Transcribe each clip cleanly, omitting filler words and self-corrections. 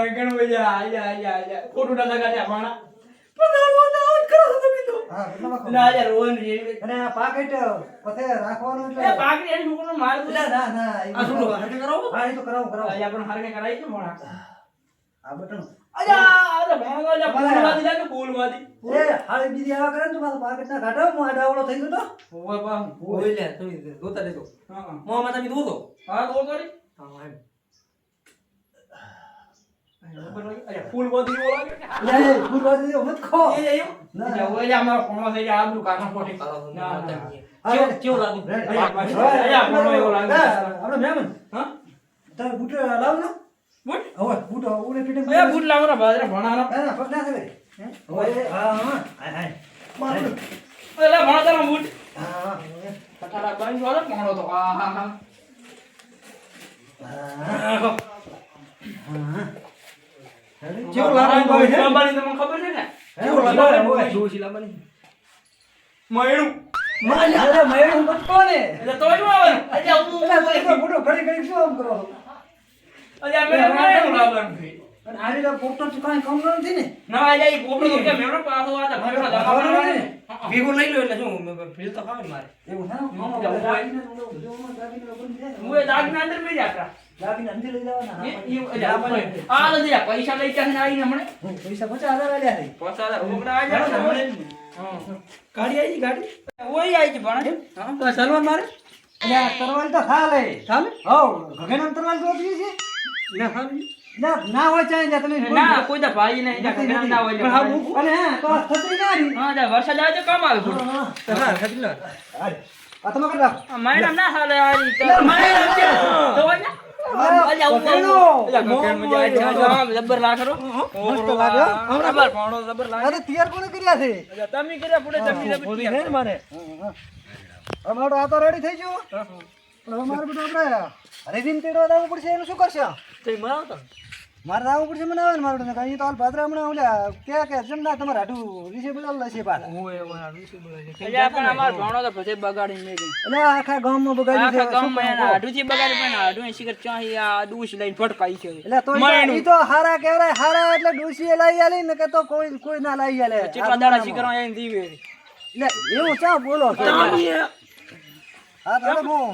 ઘણું મજા આજા ફોટો ના લગાડ્યા માણા પધારો ના કરો તમે તો હા કેટલા વાખો ના યાર રોન રે અને આ પાકેટ પથે રાખવાનું એટલે એ પાકડી એનું છોકરો માર દો ના આ શું હરકે કરાવો હા એ તો કરાવો આ આપણે હરકે કરાઈ છે મોણા આ બટન અજા આ ભણવા જા બોલવાદી લાગે બોલવાદી એ હાળી બીજી આવા કરે ને તો મારો પાકેટ ના કાઢો હું આ ડાવડો થઈ ગયો તો ઓય બા ઓય લે તમે દોતા દેજો હા મોમાં તમે દોતો હા તો કરી હા એમ અરે ફૂલવાદી બોલાવે લે ફૂલ વાળી દે મત ખો એ ના. જો ઓય અમારો કોણો થઈ જાય આબરૂ કાનો પોટી ના ના કેવું લાગુ અયા કોણો એવો લાગે આપણે મહેમાન હા તારે બૂટ લાવ ને બૂટ હવે બૂટ ઉડે પીટે અયા બૂટ લાવરા બાજરા ભણાનો ના પગ ના થાય હવે હા હા હાય મારું અલા ભણાતાનો બૂટ હા કટાડા બાઈ વાળો કોણો તો આ હા હા કેવું લાગે ભાઈ હે લાંબાની તમને ખબર છે ને કેવું લાગે હોય જોશી લાવવાની મયણું અરે મેં મત કોને એટલે તોય આવવાનું અજા હું એટલે બૂટો ઘડી ઘડી શું આમ કરો અજા મેં મયણું લાવવાનું છે અને આરી તો પોપટો કાઈ કામ નથી ને ના અજા ઈ પોપડો તો કે મેણો પાછો આ ભરેલો જમા કરવાનો ને ભેગો લઈ લો એટલે શું ફીલ તો ખાવે ને મારે એવું ના મામા દાગીને દાગીને હું એ દાગના અંદર મેં જાતા દાગીને અંદર લઈ જવાના આ નથી આ પૈસા લઈ જાય ને આઈને હમણે પૈસા 50,000 આલ્યા છે પૈસા રોકડા આ જાય હમણે ગાડી આવી ગાડી ઓય આઈ છે ભણે હા તો સલવાન મારે એટલે આ તરવાલ તો ખાલે ચાલે હો ગગનમ તરવાલ તો દીધી છે ના ખાલી ના ના હોય ચાહે તમે ના કોઈ દા ભાઈ નહીં જા ઘરના ના હોય પણ હા મૂકું અને હા તો થતી ગાડી હા જા વરસાદ આવે તો કામ આવે થોડું હા ખાલી લો આ તમે કરતા માયના ના હાલે આ રીતે માયના કે તો વાજા અલ્યા હું જબર લાખરો મસ્ત લાગે જબર પાણો જબર લાગે અરે તૈયાર કોને કર્યા છે અલ્યા તમે કર્યા પડે તમે હે ને મારે અમારો આ તો રેડી થઈ ગયો પણ હવે મારે બધું આપણે હરીદીન તેડવા જવું પડશે એનું શું કરશે તો મારો તો મારે જવું પડશે મને આવે ને મારું કઈ તો હાલ ભાદરા હમણાં ઓલ્યા કે જમના તમારે હાટું રીસે બોલાવ લેશે પાછા ઓય ઓય આડું બોલે છે અલ્યા પણ અમાર ભાણો તો ભજે બગાડી મેલી એટલે આખા ગામમાં બગાડી છે આખા ગામમાં એના આડુથી બગાડી પણ આડું એ શિખર ચાહી આ દૂષ લઈને ફટકાઈ છે એટલે તો ઈ તો હારા કહેવાય હારા એટલે ડોસીએ લઈ આલી ને કે તો કોઈ ના લઈ આલે ચેટલા દાડા શિખર એને દીવે એટલે એવું ચા બોલો છો હા તો હું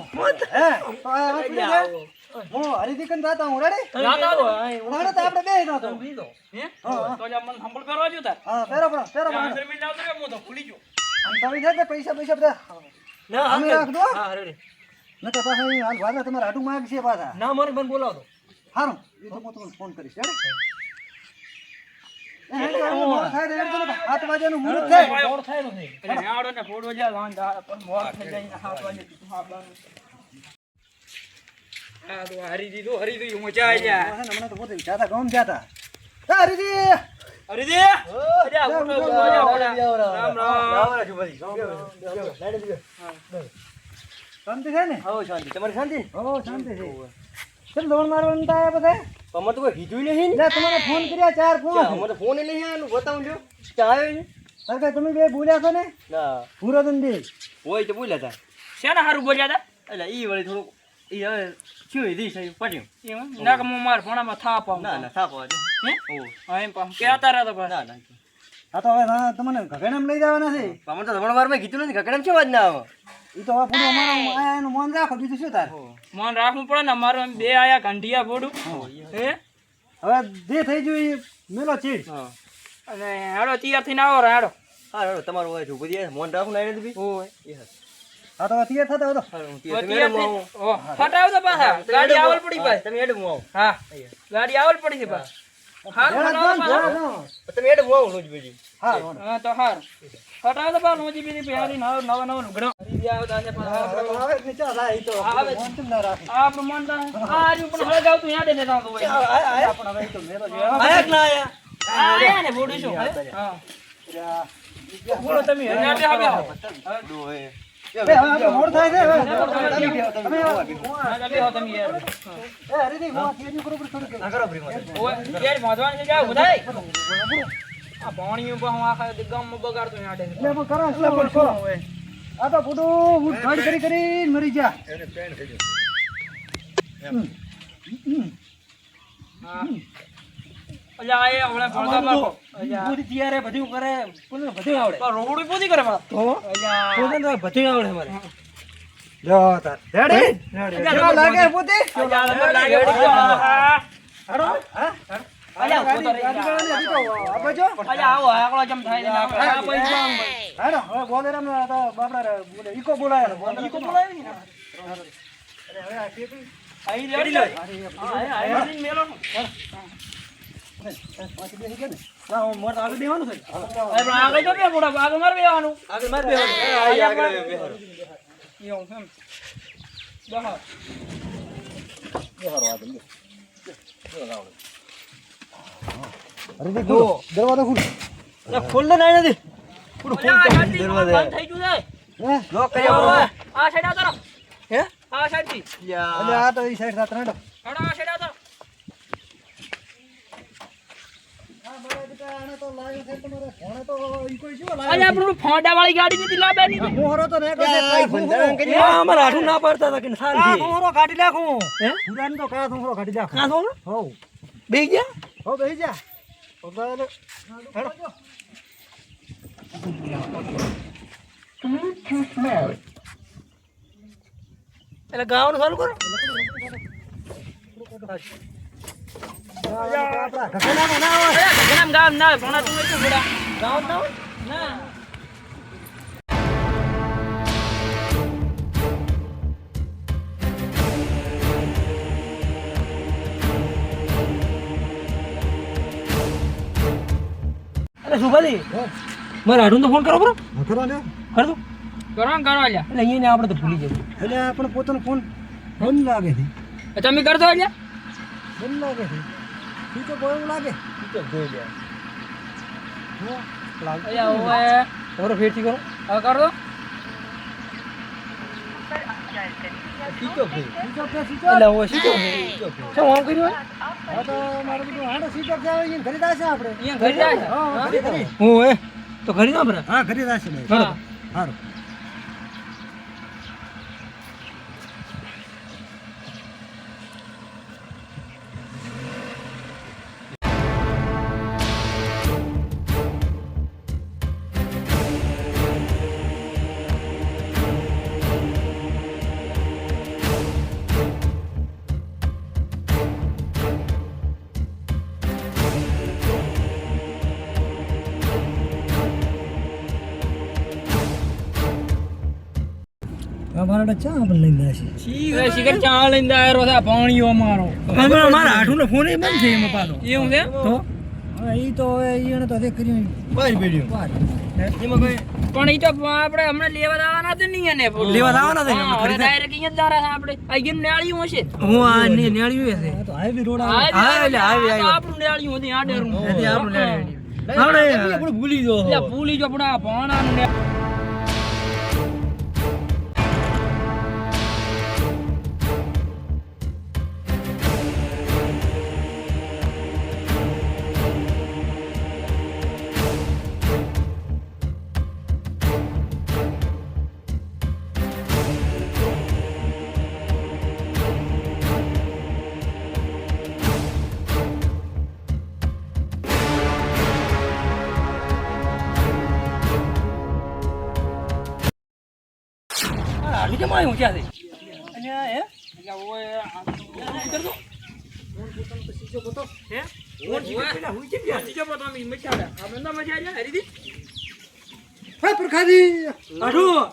હે તો આ હું હરીદીકન જાતા હું રેડી જાતા હો ઉડાડે તો આપણે બે નતો બીજો હે તો જા મન સંભળ કરવા જો તાર હા પેરો પણ મિનિટ આવતો રે હું તો ભૂલી ગયો આમ તમે છે કે પૈસા બધા ના અમે રાખ દો હા રેડી ન તો પાછા અહીં હાલ વાદા તમારે હાટું માંગ છે પાછા ના મારે મને બોલાવો હારું એ તો હું તમને ફોન કરીશ રેડી એ હે તો મોર થાય તો એમ તો 7 વાગ્યાનું મુહૂર્ત થાય દોડ થાય નથી એટલે નાડો ને ફોડો જા વાંધા પણ મોર થઈ જાય 7 વાગે તું હા બાનું આ તો હરી દીધું મજા આવી જા હમણાં તો પોતે જાતા ગામ જાતા એ હરીજી હરી દે અરે ઉઠો રામ શાંતિ છે ને હો શાંતિ તમારી શાંતિ હો શાંતિ છે કેમ દોડ મારવાનું તા આયા બધા તમે તો કોઈ કીધું નહીં એટલે તમારે ફોન કર્યા ચાર ફોન મને ફોન નહીં આનું બતાવું લ્યો ક્યાં આવ્યો છે સરકાર તમે બે બોલ્યા છો ને ના પૂરોદન બે હોય તો બોલ્યા હતા શેના હારું બોલ્યા તા એટલે ઈ વળી થોડુંક ઈ હવે શું દી છે પડ્યું એમ ના કે હું માર ભણામાં થાપ આવું ના ના સાપ આવે હે ઓ હા એમ પાછું કેતા રહ્યા તો ના ના આ તો હવે તમને ઘગેણામ લઈ જવાના છે અમે તો જમણ વાર મેં કીધું નથી કકડમ છે વાત ના આવે એ તો હવે પૂરું અમારું આયા એનું મન રાખો બીજું શું તાર મન રાખવું પડે ને મારું બે આયા ઘંટિયા ફોડું હે હવે જે થઈ ગયું એ મેલો ચીડ હા અને હેડો તૈયાર થઈને આવો હેડો હા હેડો તમારું હોય છું બધી મોન રાખું ના નથી બી ઓય હા તો હવે તૈયાર થતા હોય તો હારું હું તૈયાર તૈયાર તમે હેડો થઈ ઓ ફટાવ તો પાછા ગાડી આવલ પડી ભાઈ તમે હેડો હું આવું હા ગાડી આવલ પડી છે ભાઈ હા તમે હેડો હું આવું રોજ બીજી હા હા તો હાર ફટાવ તો પાછા નોજી બીજી પહેરી નવા નુગડો હરી આવ દાને પાછા હવે નીચે લાય તો આવે. મન કેમ ના રાખે આપણું મન તા આ આજુ પણ હળગાવતું યાદ ને તાતો હોય આપણા હવે તો મેલો જે આયા કે ના આયા આયા ને બોડી શું હા બોલો તમે યાદ આવે દો હે બે હવે આપણે મોડ થાય છે હવે તમે ના બે હો તમે યાર એ હરીદી હું કેની બરોબર થોડું કે ના કરો પ્રીમો ઓય યાર મોદવાની છે જાવ બધાય આ પાણીયું બહુ આખા ગામમાં બગાડતો યાડ એટલે પણ કરો એટલે પણ કરો આ તો બધું હું ઘડ કરી મરી જા એને પેન થઈ હા અલ્યા એ હમણાં ભણતા બાપો અલ્યા પૂરી તૈયાર બધું કરે પૂરું બધું આવડે રોવડી પૂરી કરે મારા તો અલ્યા પૂરું તો બધું આવડે અમારે જો તાર રેડી કેવો લાગે પોતે અલ્યા નંબર લાગે હાડો હા અલ્યા ઉભો તો રહી ગાડી જા. ગાડી તો આપજો અલ્યા આવો આકડો જમ થાય ને આપણે આ પૈસા હાડો હવે બોલેરામ તો બાપડા બોલે ઈકો બોલાયો બોલે ઈકો બોલાવી ને અરે હવે આ ટેપી આઈ રેડી લે હા આઈ મેલો પાછી બેસી ગયા ને ના હું મોર આગળ દેવાનું છે અરે પણ આગળ જો બે મોડા આગળ માર બેવાનું આગળ માર બેવાનું આગળ એવું એમ બહાર અરે દેખો દરવાજો ખુલ ખોલ દે નહીં નથી અલ્યા આ શાંતિ બંધ થઈ ગયું છે હે લોક આ સાઈડ આવતો રહો. હે આ સાઈડ થી અલે આ તો ઈ સાઈડ રાત નાડો હેડો આ સાઈડ આવતો આ મારા બેટા આને તો લાવ્યો છે તમારે ફોને તો ઈ કોઈ શું અલ્યા આપણું ફોંડા વાળી ગાડી નથી લાવવાની હતી. હું હરો તો ને કહે આ અમારે હાથું ના પાડતા હતા કે સાલ કા થી થોરો કાઢી નાખું હે પુરાન તો કા થોરો કાઢી નાખું કાં થોડું હોવ બેહી ગયા હો બેહી જા ઓબાલે હેડો એટલે ગાવાનું ચાલુ કરો આપડા ઘસેલા ના હોય અલ્યા ઘગનામ ગામ ના ભણા તું એટલું ઘોડા ગાવ ના હોય? ના અરે સુભાજી મારે હાડું તો ફોન કરો બરો કરો ને કર દો કરો ને કરો અલ્યા એટલે અહીંયા આપણે તો ભૂલી જવું એટલે આપણે પોતાનો ફોન બંધ લાગે છે તમે કરતો અલ્યા બંધ લાગે છે ઈ તો કોઈ એવું લાગે જોઈ લે અલ્યા ઓય તમારો ફેરથી કરો હવે કર દો સીચો કે સીચો એટલે હું શીખો શું આમ કર્યું હોય હા તો મારું બધું હાડો સીચો કે આવે ઈ ઘરે જાશે આપણે અહીંયા ઘરે જાય છે. હા ઘરે ઘરે હું એ તો ખરી ના બરા હા ઘરે જાશે ને હા. હારું અમારા ચા આપણે લઈને જાશે એ શિખર ચા લઈને આયરો છે પાણીઓ અમારો મારા હાડું નો ફોન બંધ છે એમાં પાછો એવું છે તો હા ઈ તો હવે ઈણે તો દેખ કર્યું બહાર પડ્યું બાર એમાં કોઈ પણ ઈ તો આપણે હમણાં લેવા આવવાના હતા નહીં એને લેવા આવવાના હતા ને, હા, હવે ખરીદા. direct અહીંયા જ જવાના છે આપણે આ ગીર નેળિયું હશે હું આ નેળ્યું હશે આ તો હાઈવે રોડ હા, આવે એટલે એટલે આ તો આવ્યો. આપણું નેળિયું હતું આ ડેરું એટલે આપણું નેળ્યું આપણે ભૂલી ગયો એટલે ભૂલી જો પણ આ ભણાનું ને હાડું કેમ આવ્યું ક્યાંથી અને આ હે એટલે ઓય આ તો કર દો હે ઓર જીવે પેલા હુઈ કેમ ગયા બીજો પણ તમે મચાડ્યા આપણે ના મચાડ્યા હરીદી હે પ્રખાદી હાડું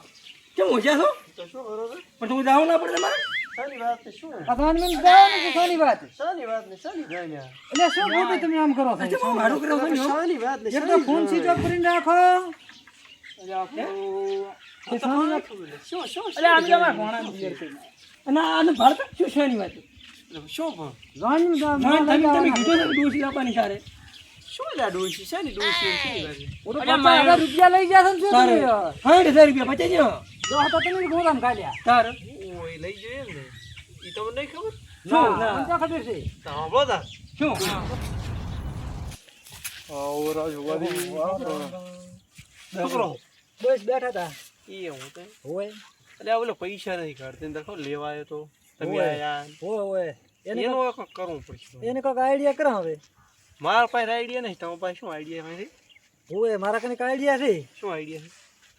કેમ હોજ્યા છો પણ તું જાવ ના પડે તમારે અધાન મન દાન કે સાની વાત સાની વાત ને સાની જાય એટલે શું મોટું તમે આમ કરો છો કેમ હાડું કર્યો છો ને સાની વાત ને એક તો ફોન સ્વિચ ઓફ કરીને રાખો કે સાની વાત એટલે આમ જો અમારા ભણાનું જીવર છે અને આને ભારત શું શાની વાત શું પણ જાણ તમે કીધું ને ડોસી લાવવાની તારે રૂપિયા લઈ ગયા છો તારે 60,000 રૂપિયા બચાઈ ગયો તો આ તો તમે ગોદામ કાઢ્યા તારે શું ના. ના ખબર છે શું બસ બેઠા હતા હોય પૈસા નહીં કાઢતી દેખો લેવા આવ્યો તો તમે ઓય. આયા હોય એને એનું કાંઈક કરવું પડશે એને કોઈક આઈડિયા કરો હવે મારા પાસે આઈડિયા નહીં, તમારા પાસે શું આઈડિયા છે? ઓય મારા કને આઈડિયા છે. શું આઈડિયા છે?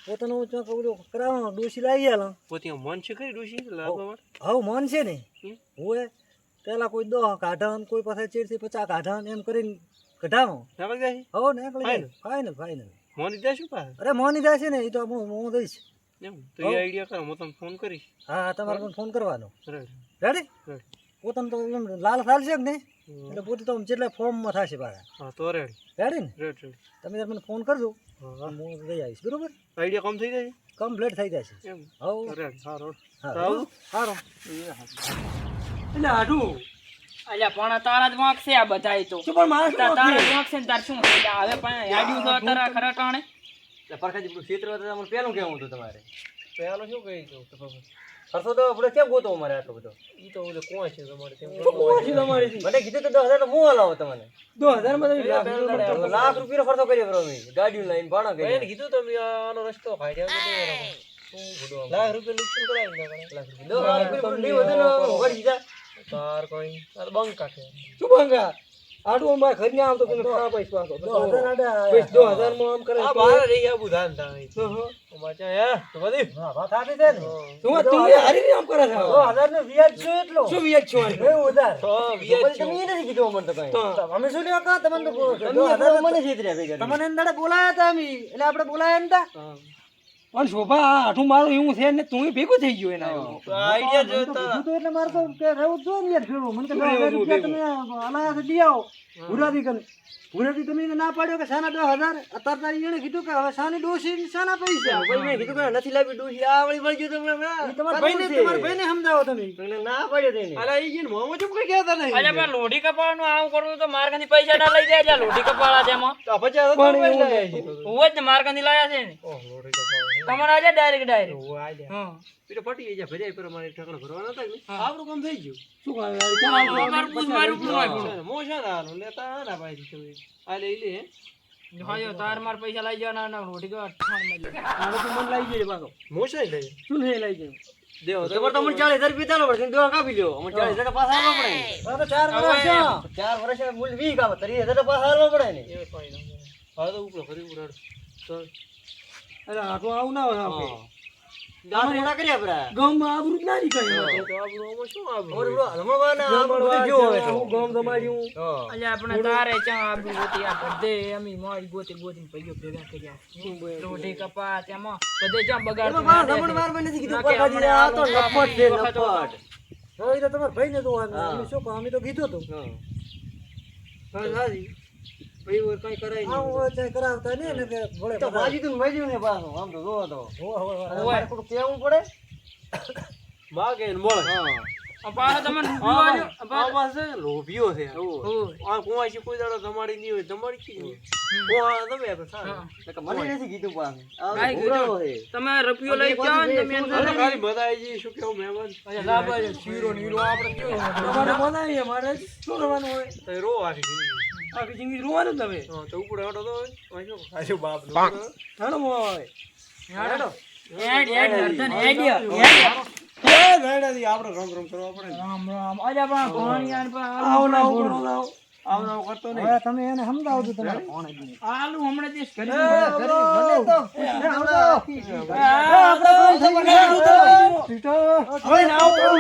પોતાનું ચોક ઓલું કરાવવાનો ડોસી લાવી આલો. પોતે મન છે ખરી ડોશી લાવવા માટે? હાવ મન છે ને. હમ. ઓય પેલા કોઈ 10 કાઢાન કોઈ પાસે 4 થી 50 કાઢાન એમ કરીને કઢાવો. ના પડી જાય? હો ને એકલી ફાઈનલ ફાઈનલ. મોની જાય શું પાસે? અરે મોની જાય છે ને એ તો હું દઈશ. એમ તો એ આઈડિયા કરો, હું તમને ફોન કરીશ. હા તમારે પણ ફોન કરવાનો. Ready ready ready. પોતાનું તો એમ લાલ ચાલશે કે નહીં એટલે પોતે તો જેટલા ફોર્મમાં થશે પાછા. હા તો રેડી રેડી ને રેડી રેડી. તમે મને ફોન કરજો હા હું લઈ આવીશ બરોબર. આઈડિયા કમ થઈ જાય કમ્પ્લીટ થઈ જશે. એમ? હવ રેડી. સારું. હા સારું. એટલે આડું અલ્યા પણ તારા જ વાંક છે આ બધાય તો. શું પણ મારે શું તારા વાંક જ વાંક છે ને તાર શું છે? હવે પણ યાડ્યું તો તારા ખરા ટાણે. પરખાજી ક્ષેત્ર પેલું કેવું હતું તમારે પહેલો શું કહી દઉં તો ખર્ચો તો આપણે કેમ ગોતો અમારે આટલો બધો ઈ તો ઓલે કોણ છે તમારે તેમ મને કીધું તો 10,000 તો હું હલાવો તમને 2000 માં તમે લાખ રૂપિયાનો ખર્ચો કર્યો બરો મેં ગાડીઓ લઈને ભાડા એને કરી કીધું તમે આનો રસ્તો કાઢ્યા શું ભૂડો લાખ રૂપિયા નુકસાન કરાવી નાખે. લાખ રૂપિયા નહીં વધે ને વળી દીધા તાર કોઈ તાર બંક કાઢે શું બંકા આડું અમાર ઘર ના આવતો તમે ખરા પૈસા પાછો 2000 આડા 2000 માં આમ કરે આ બહાર રહી આબુ ધાન થાય અમાર ચા હે તો બધી હા વાત આપી દે ને તું હારી આમ કરે છે 2000 નો વ્યાજ છે એટલો શું વ્યાજ છો એ ઉધાર તો વ્યાજ તમે એ નથી કીધું અમને તો કઈ અમે શું લેવા કા તમને તો 2000 મને છેતર્યા ભેગા તમને એંદાડે બોલાયા હતા અમે એટલે આપણે બોલાયા નતા પણ શોભા આઠું મારું એવું છે ને તું ભેગું થઈ ગયો એના આઈડિયા જોતા તો એટલે મારે તો કે રહેવું જ જોઈએ ને યાર ફેરવું મને કે 2000 રૂપિયા તમે આલાયા દી આવો ભૂરાથી કને ભૂરાથી તમે એને ના પાડ્યો કે સાના 10000 અત્યારે તારી એને કીધું કે હવે સાની ડોસી સાના પૈસા ભાઈ મેં કીધું કે નથી લાવી ડોસી આ વળી વળી ગયો તમે તમારા ભાઈને સમજાવો તમે તમને ના પાડ્યો તેને અલા ઈ ગીન મોમો ચૂપ કઈ કહેતા નહીં અલ્યા પણ લોઢી કપાળનું આવું કરવું તો મારકાની પૈસા ના લઈ જાય. લોઢી કપાળા છે એમાં તો 50 તો લઈ જાય હું જ મારકાની લાયા છે ને ઓહ લોડી કપાવ તમારે આજે ડાયરેક્ટ ઓ આ જા હા પીટો પટી જાય ભજાય પર મારે ઠકણ ભરવાના હતા ને આપણું કામ થઈ ગયું શું કામ મોશા ના લેતા ના ભાઈ તમે આ લઈ લે હાયો તાર માર પૈસા લઈ જવાના ના લોઢી કો અઠાણ માં આનો તો મન લઈ જાય પાછો મોશા લઈ શું લઈ લઈ જાય દેવો તો મને 40000 રૂપિયા ચાલો પડશે દોવા કાપી લ્યો અમને 40000 પાછા આવવા પડે તો 4 વર્ષ મૂલ 20 કાપ 30000 પાછા આવવા પડે ને એ કોઈ ના હા તો ઉપર ફરી ઉડાડ તો અરે આટો આવ ના આવે દાંત મોડા કર્યા પરા ગામમાં આબરૂ જ ના નીકળે તો આબરૂ શું આબરૂ રમવાના આ જો હવે તો ગામ દમાડ્યું અલ્યા આપણે તારે ચા આબરૂ હોતી આ બધે અમી મોરી ગોતી ગોતીને પૈયો ભેગા કર્યા લોઢી કપા તેમાં બધે ચા બગાડ રમણ વાર મને નથી કીધું પરખાજી આ તો લપટ છે લપટ હવે તો તમાર ભાઈને તો અમે શું કામ અમે તો કીધું તો હા સાજી ભાઈ ઓર કઈ કરાય આ ઓ ચાય કરાવતા ને ને કે ભોળે તો ભાજી તું મજ્યું ને પાછો આમ તો જોવો તો મારે થોડું કેવું પડે માગે ને મળે અપા તમને આ પાસે લોભિયો છે આ કોવા છે કોઈ દાડો તમારી ની હોય તમારી કી કોવા તમે આપણે સારું મને નથી કીધું પાછું કાઈ કીધું તમે રૂપિયો લઈ જાવ ને તમે અરે ખાલી બધાઈ શું કેવું મહેમાન અલ્યા લાભાય શીરો નીરો આપણે કેવું તમારે બનાવીએ મારે શું કરવાનું હોય તો રો આખી જિંદગી રોવાનું તમે તો ઉપર હટો તો આજો બાપ નો હાલો મોય હેડો એડ નર્તન એડિયા એ વેડાથી આપણે રમ કરવા પડે રામ રામ અલ્યા પણ કોણિયાન પર આવ ના કરો આવ ના કરતો નહીં હવે તમે એને સમજાવજો તમારે કોણ છે આલુ હમણે દેશ કરી મને તો હવે નાવ કરો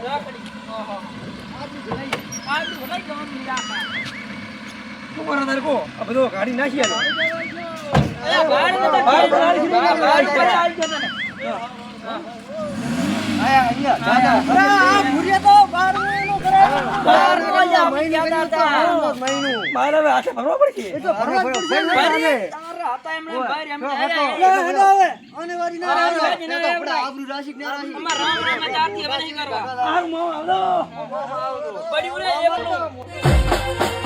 રાખડી. ઓહો. આટલું ભલાઈ ગામની રાખા. શું કરો તારે કહો? આ બધો ગાડી નાખી આલો. અલા, બહાર નતા બહાર બહાર આવી ગયો તને. બહાર આવી ગયો તને. આયા અહીંયા દાદા અરે આ ભૂરિયા તો 12 મહિનો કરે બહાર નતા મહિનું મારે હવે હાથે ભરવા પડશે. એ તો ભરવા જ પડશે ને તારે. તારા હતા એમને બહાર એમને લે, આયા. હેડો હવે આને વારી ના આને આવે. વારી ના એ તો આવે. આપણા આબરૂ રાશિક ના રાશિક. અમાર રામ રામ જ આરતી હવે નહીં કરવા. હારું, માવો આવજો. પડ્યું રે એકલું.